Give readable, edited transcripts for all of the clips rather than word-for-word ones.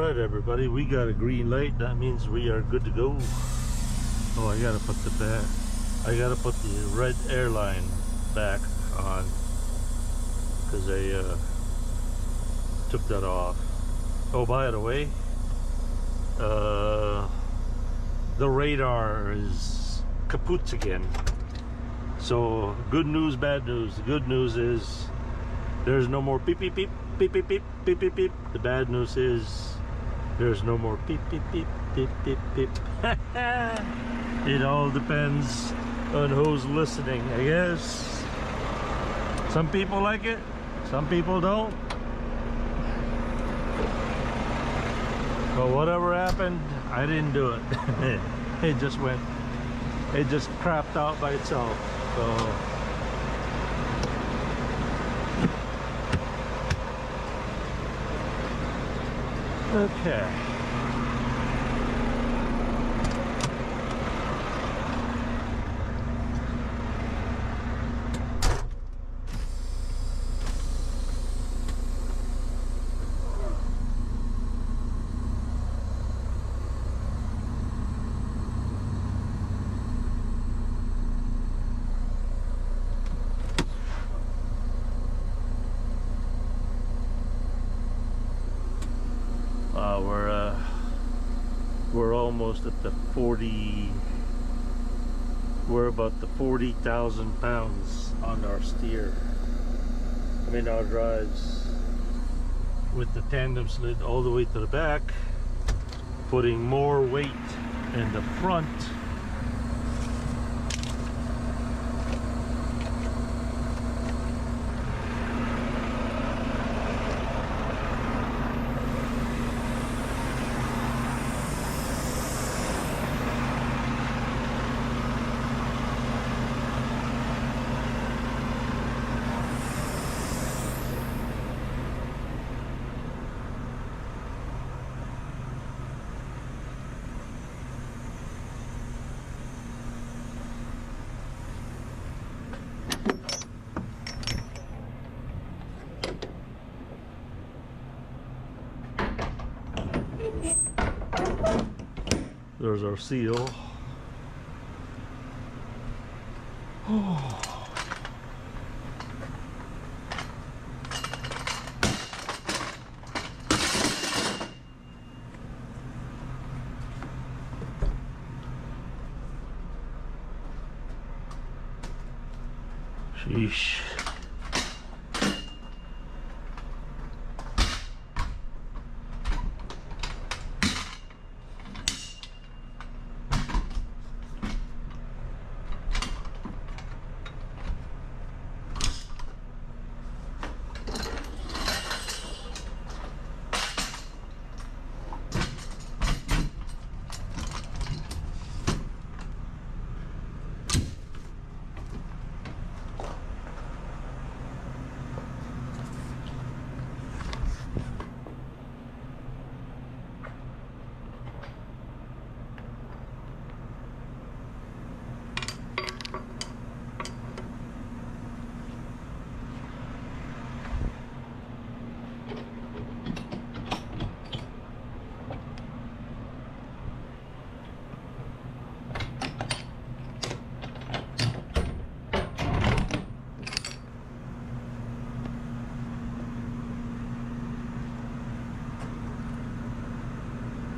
Alright everybody, we got a green light. That means we are good to go. Oh, I gotta put the red airline back on because I took that off. Oh, by the way, the radar is kaput again. So good news, bad news. The good news is there's no more beep beep beep beep beep beep beep beep beep. The bad news is there's no more beep beep beep beep beep beep. It all depends on who's listening, I guess. Some people like it, some people don't. But whatever happened, I didn't do it. It just crapped out by itself. So okay. We're almost at the 40. We're about the 40,000 pounds on our steer. I mean our drives, with the tandem slid all the way to the back, putting more weight in the front. There's our seal. Oh. Sheesh.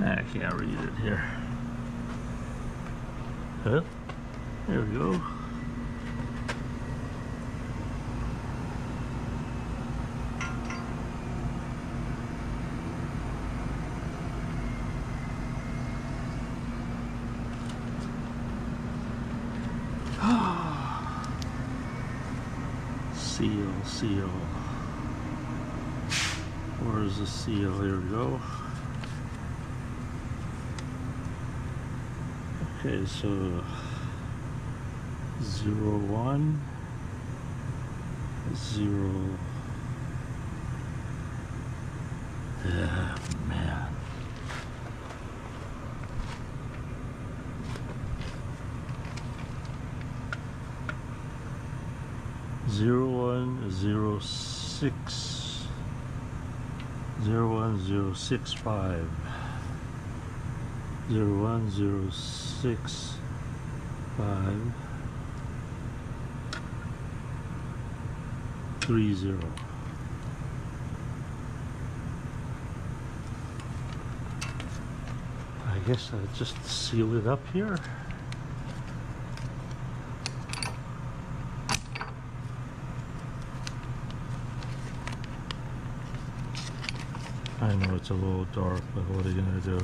I can't read it here. Huh? There we go. Seal. Where's the seal? Here we go. Okay, so 01 0. Man. 0106 01065 01065 30. I guess I'll just seal it up here. I know it's a little dark, but what are you gonna do?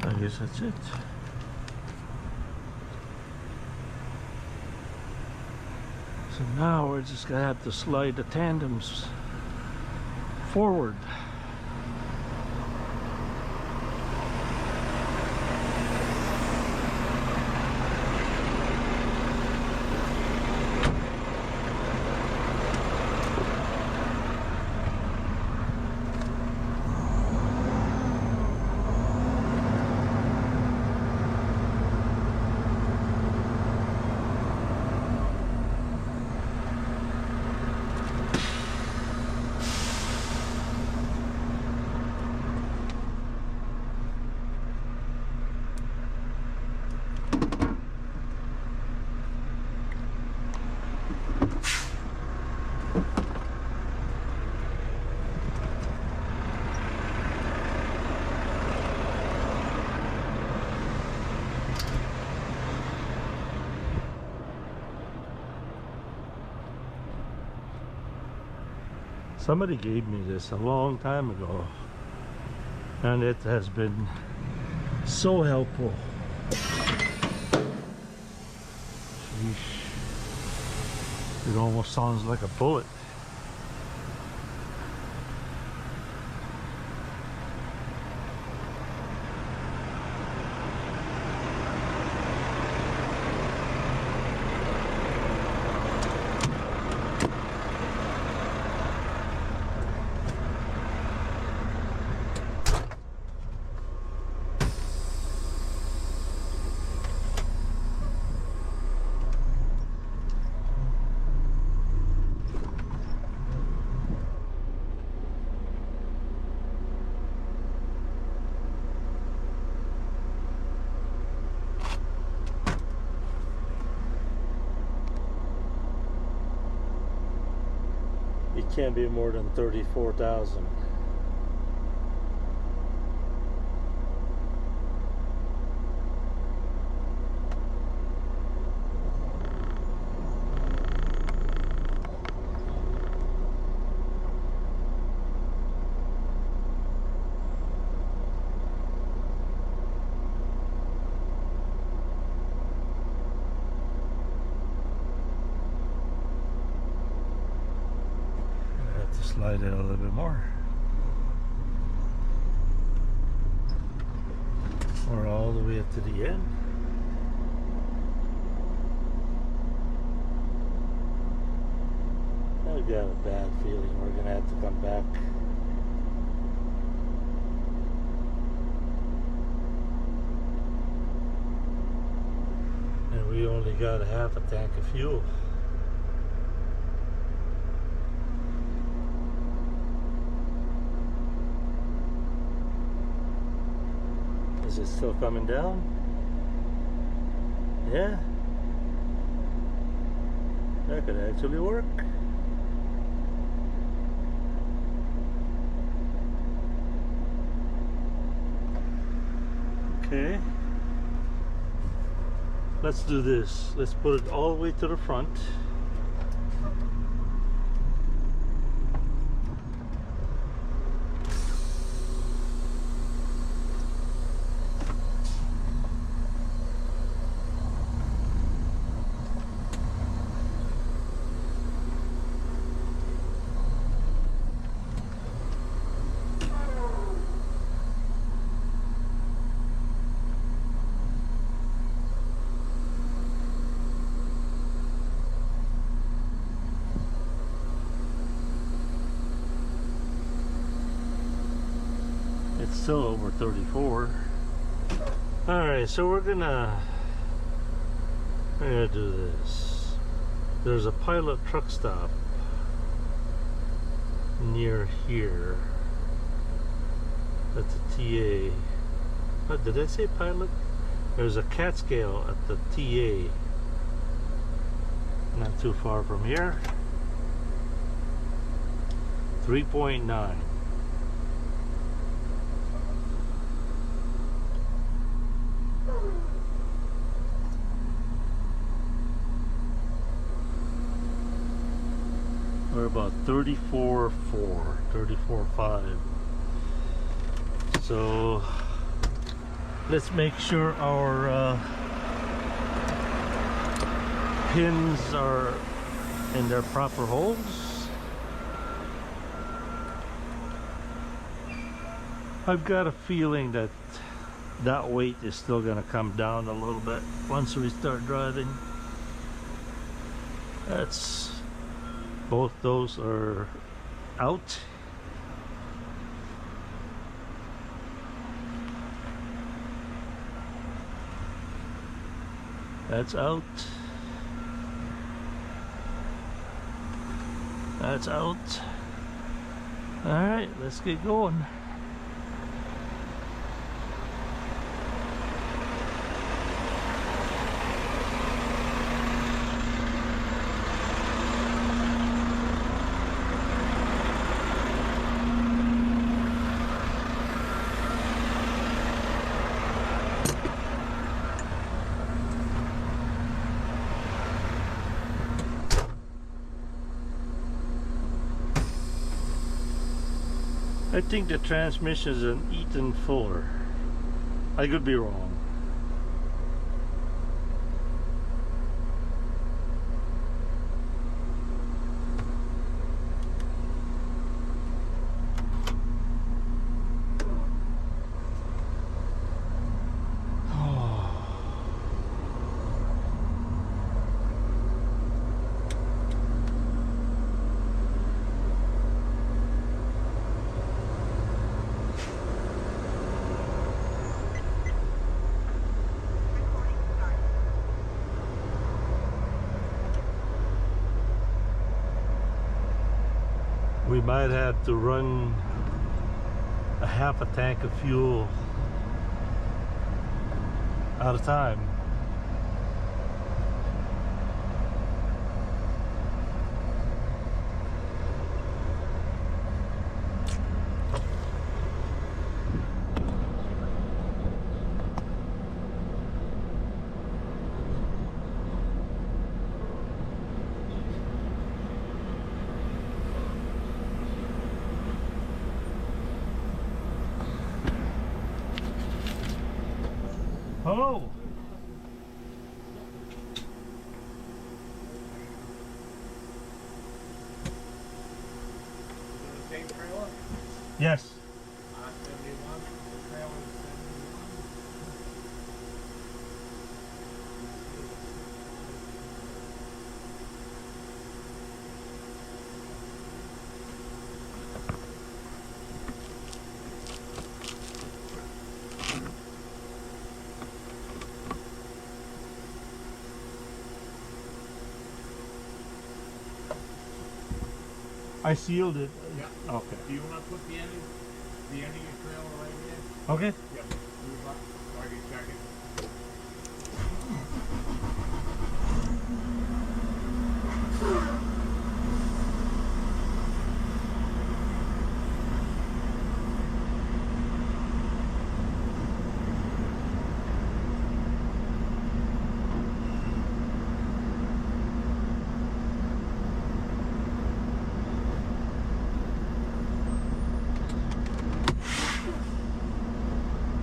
I guess that's it. So now we're just gonna have to slide the tandems forward. Somebody gave me this a long time ago, and it has been so helpful. Sheesh. It almost sounds like a bullet. It can't be more than 34,000. Slide it a little bit more, or all the way up to the end. I've got a bad feeling we're gonna have to come back. And we only got a half a tank of fuel. Is it still coming down? Yeah. That could actually work. Okay. Let's do this. Let's put it all the way to the front. Still over 34. Alright, so we're gonna do this. There's a pilot truck stop near here at the TA. Oh, did I say pilot? There's a cat scale at the TA. Not too far from here. 3.9. We're about 34.4, 34.5. So let's make sure our pins are in their proper holes. I've got a feeling that that weight is still going to come down a little bit once we start driving. That's both those are out. That's out. That's out. All right, let's get going. I think the transmission is an Eaton Fuller. I could be wrong. We might have to run a half a tank of fuel at a time. Hello. Same trailer? Yes. 71. The trailer is 71. I sealed it. Yeah. Okay. Do you want to put the end of your trailer right here? Okay. Yep. Move up so I can check it.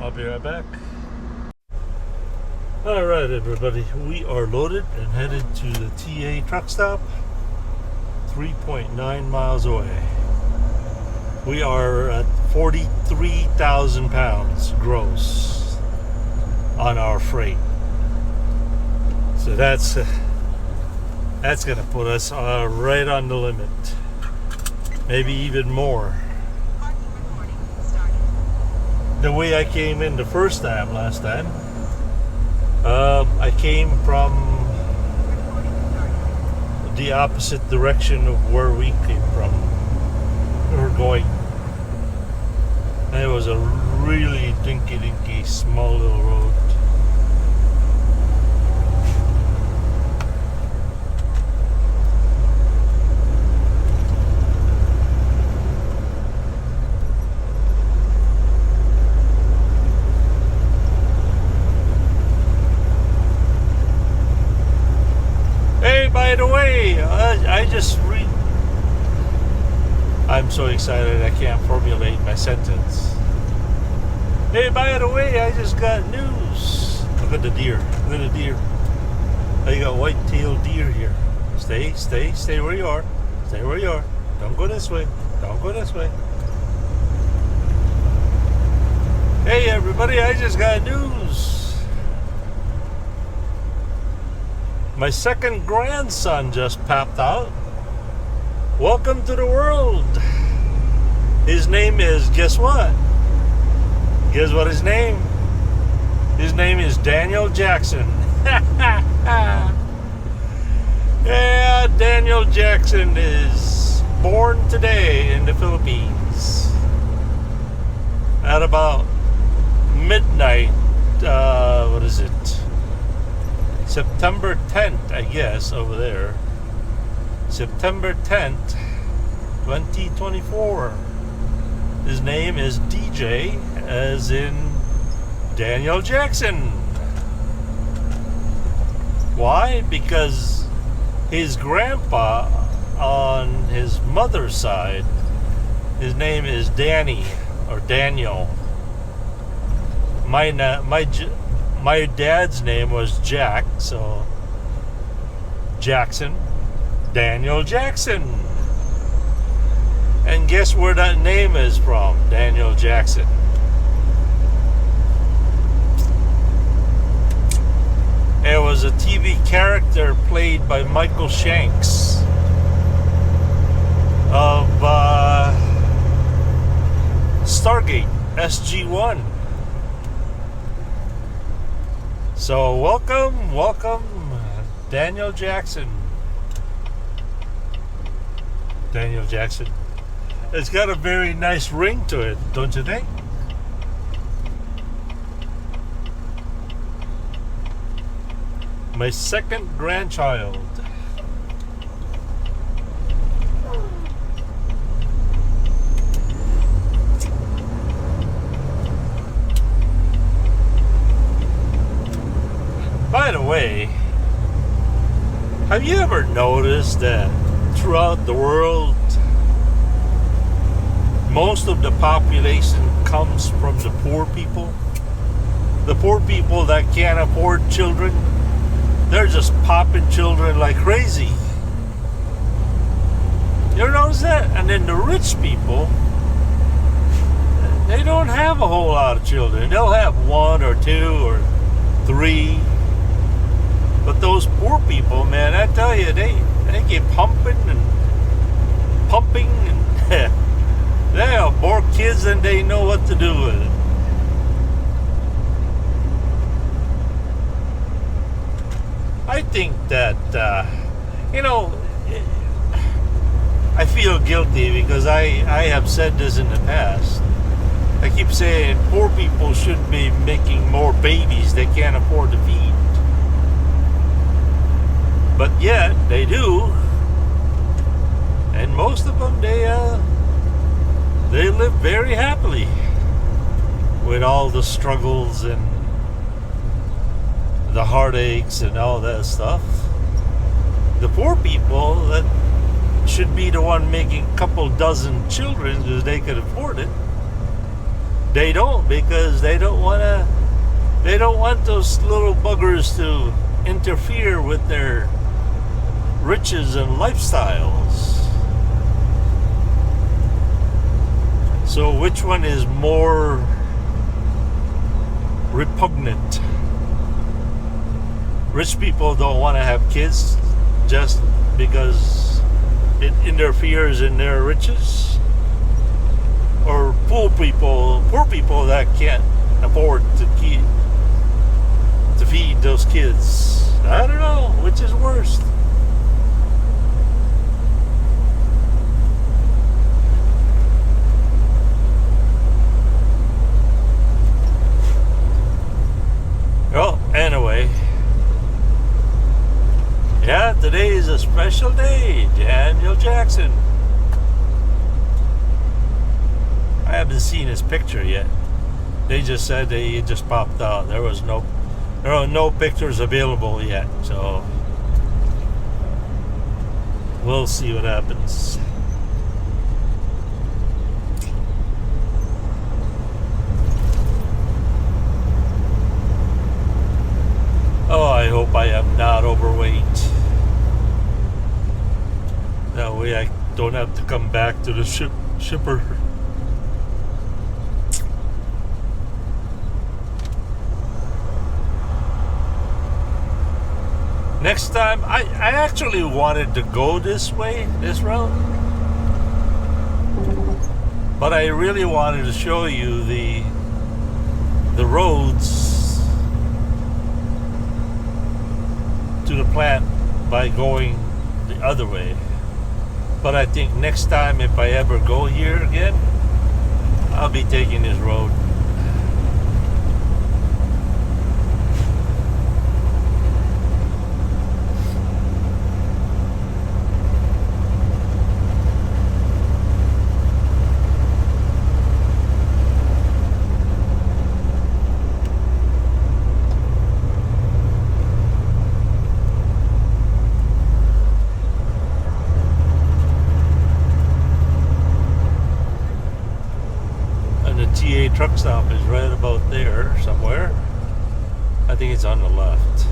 I'll be right back. All right, everybody, we are loaded and headed to the TA truck stop, 3.9 miles away. We are at 43,000 pounds gross on our freight. So that's gonna put us right on the limit, maybe even more. the way I came in the first time, last time. I came from the opposite direction of where we came from. We were going. And it was a really dinky small little road. By the way, I just read. I'm so excited I can't formulate my sentence. Hey, by the way, I just got news. Look at the deer. Look at the deer. I got white-tailed deer here. Stay where you are. Stay where you are. Don't go this way. Don't go this way. Hey, everybody, I just got news. My second grandson just popped out. Welcome to the world. His name is, guess what? Guess what his name? His name is Daniel Jackson. Yeah, Daniel Jackson is born today in the Philippines at about midnight. What is it? September 10th, I guess, over there. September 10th, 2024. His name is DJ, as in Daniel Jackson. Why? Because his grandpa on his mother's side, his name is Danny or Daniel. My dad's name was Jack, so Jackson, Daniel Jackson. And guess where that name is from, Daniel Jackson? It was a TV character played by Michael Shanks of Stargate SG-1. So welcome, Daniel Jackson. Daniel Jackson. It's got a very nice ring to it, don't you think? My second grandchild. By the way, have you ever noticed that throughout the world, most of the population comes from the poor people? The poor people that can't afford children, they're just popping children like crazy. You ever notice that? And then the rich people, they don't have a whole lot of children. They'll have one or two or three. But those poor people, man, I tell you, they get pumping and they have more kids than they know what to do with it. I think that, I feel guilty because I have said this in the past. I keep saying poor people shouldn't be making more babies they can't afford to feed. But yet, they do. And most of them, they live very happily with all the struggles and the heartaches and all that stuff. The poor people that should be the one making a couple dozen children because they could afford it, they don't, because they don't want those little buggers to interfere with their riches and lifestyles. So which one is more repugnant? Rich people don't want to have kids just because it interferes in their riches? Or poor people people that can't afford to feed those kids. I don't know which is worst. Well, anyway, yeah, today is a special day. Daniel Jackson. I haven't seen his picture yet. They just said he just popped out. There are no pictures available yet, so we'll see what happens. Oh, I hope I am not overweight. That way I don't have to come back to the shipper. Next time, I actually wanted to go this way, this route. But I really wanted to show you the roads to the plant by going the other way. But I think next time, if I ever go here again, I'll be taking this road. TA truck stop is right about there somewhere. I think it's on the left.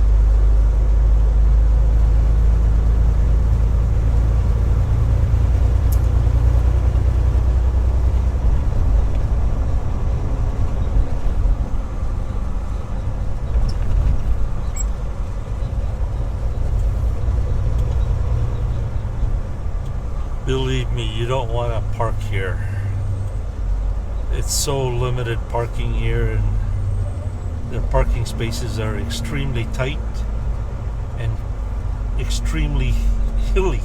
Believe me, you don't want to park here. It's so limited parking here, and the parking spaces are extremely tight and extremely hilly.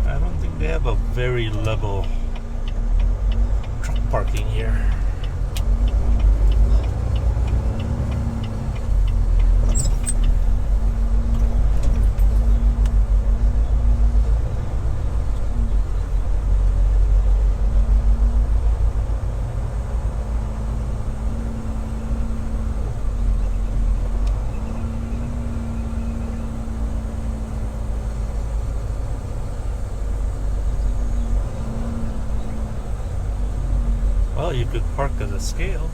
I don't think they have a very level truck parking here. Well, you could park at a scale.